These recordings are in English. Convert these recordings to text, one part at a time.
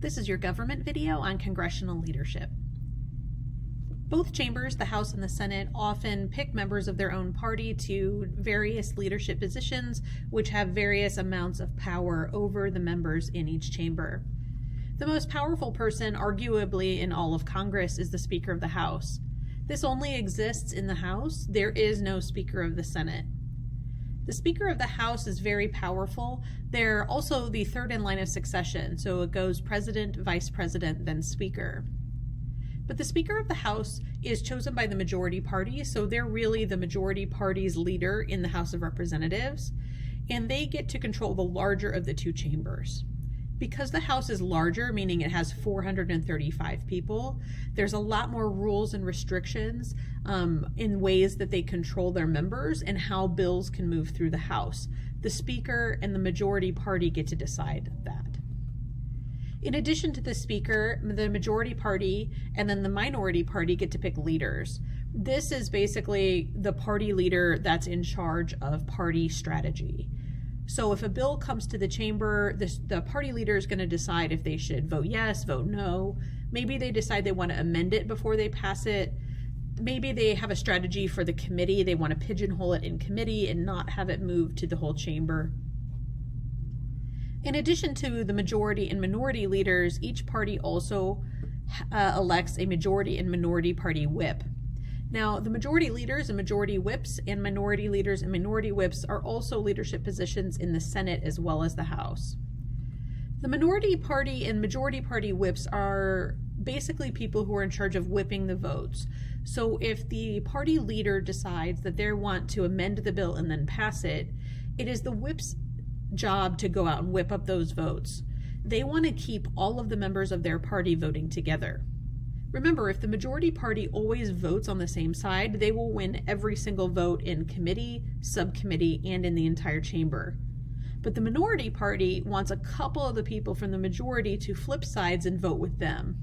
This is your government video on congressional leadership. Both chambers, the House and the Senate, often pick members of their own party to various leadership positions, which have various amounts of power over the members in each chamber. The most powerful person, arguably, in all of Congress is the Speaker of the House. This only exists in the House. There is no Speaker of the Senate. The Speaker of the House is very powerful. They're also the third in line of succession, so it goes President, Vice President, then Speaker. But the Speaker of the House is chosen by the majority party, so they're really the majority party's leader in the House of Representatives, and they get to control the larger of the two chambers. Because the House is larger, meaning it has 435 people, there's a lot more rules and restrictions in ways that they control their members and how bills can move through the House. The Speaker and the majority party get to decide that. In addition to the Speaker, the majority party and then the minority party get to pick leaders. This is basically the party leader that's in charge of party strategy. So if a bill comes to the chamber, the party leader is going to decide if they should vote yes, vote no. Maybe they decide they want to amend it before they pass it. Maybe they have a strategy for the committee. They want to pigeonhole it in committee and not have it move to the whole chamber. In addition to the majority and minority leaders, each party also elects a majority and minority party whip. Now, the majority leaders and majority whips and minority leaders and minority whips are also leadership positions in the Senate as well as the House. The minority party and majority party whips are basically people who are in charge of whipping the votes. So if the party leader decides that they want to amend the bill and then pass it, it is the whip's job to go out and whip up those votes. They want to keep all of the members of their party voting together. Remember, if the majority party always votes on the same side, they will win every single vote in committee, subcommittee, and in the entire chamber. But the minority party wants a couple of the people from the majority to flip sides and vote with them.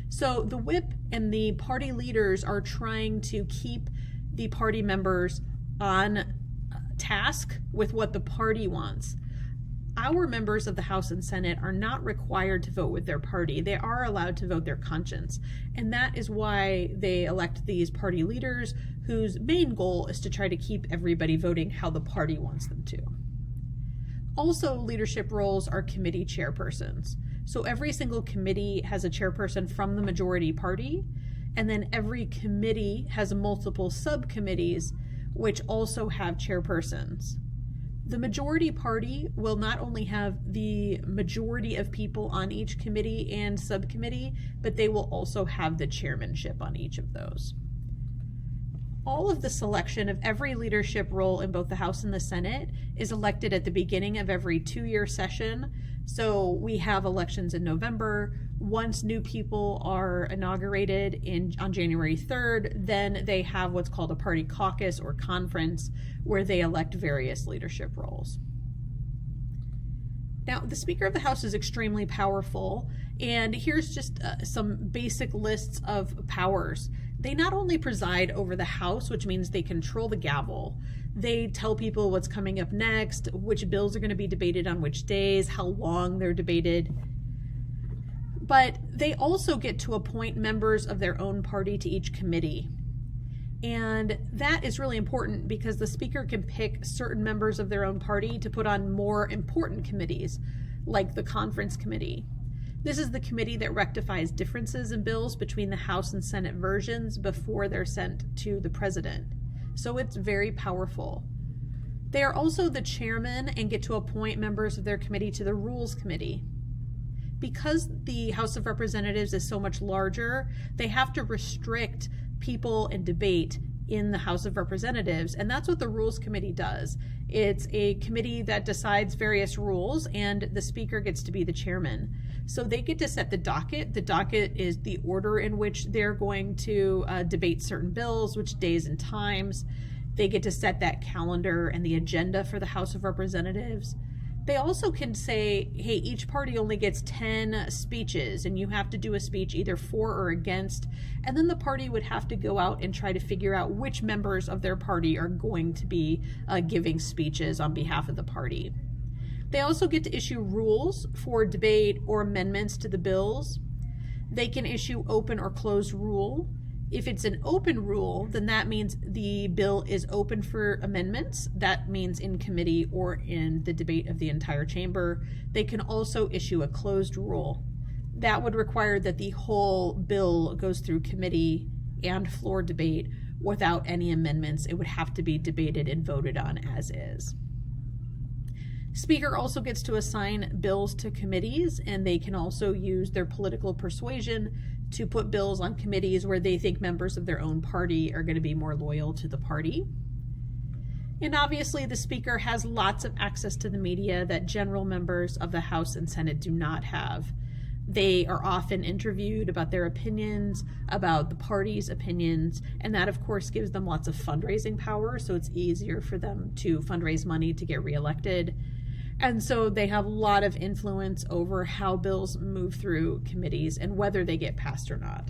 So the whip and the party leaders are trying to keep the party members on task with what the party wants. Our members of the House and Senate are not required to vote with their party. They are allowed to vote their conscience. And that is why they elect these party leaders whose main goal is to try to keep everybody voting how the party wants them to. Also, leadership roles are committee chairpersons. So every single committee has a chairperson from the majority party, and then every committee has multiple subcommittees which also have chairpersons. The majority party will not only have the majority of people on each committee and subcommittee, but they will also have the chairmanship on each of those. All of the selection of every leadership role in both the House and the Senate is elected at the beginning of every 2-year session. So we have elections in November. Once new people are inaugurated on January 3rd, then they have what's called a party caucus or conference where they elect various leadership roles. Now, the Speaker of the House is extremely powerful, and here's just some basic lists of powers. They not only preside over the House, which means they control the gavel. They tell people what's coming up next, which bills are going to be debated on which days, how long they're debated. But they also get to appoint members of their own party to each committee. And that is really important because the Speaker can pick certain members of their own party to put on more important committees, like the Conference Committee. This is the committee that rectifies differences in bills between the House and Senate versions before they're sent to the President. So it's very powerful. They are also the chairman and get to appoint members of their committee to the Rules Committee. Because the House of Representatives is so much larger, they have to restrict people and debate in the House of Representatives, and that's what the Rules Committee does. It's a committee that decides various rules, and the Speaker gets to be the chairman. So they get to set the docket. The docket is the order in which they're going to debate certain bills, which days and times. They get to set that calendar and the agenda for the House of Representatives. They also can say, hey, each party only gets 10 speeches and you have to do a speech either for or against. And then the party would have to go out and try to figure out which members of their party are going to be giving speeches on behalf of the party. They also get to issue rules for debate or amendments to the bills. They can issue open or closed rule. If it's an open rule, then that means the bill is open for amendments. That means in committee or in the debate of the entire chamber. They can also issue a closed rule. That would require that the whole bill goes through committee and floor debate without any amendments. It would have to be debated and voted on as is. Speaker also gets to assign bills to committees, and they can also use their political persuasion to put bills on committees where they think members of their own party are going to be more loyal to the party. And obviously, the Speaker has lots of access to the media that general members of the House and Senate do not have. They are often interviewed about their opinions, about the party's opinions, and that, of course, gives them lots of fundraising power, so it's easier for them to fundraise money to get reelected. And so they have a lot of influence over how bills move through committees and whether they get passed or not.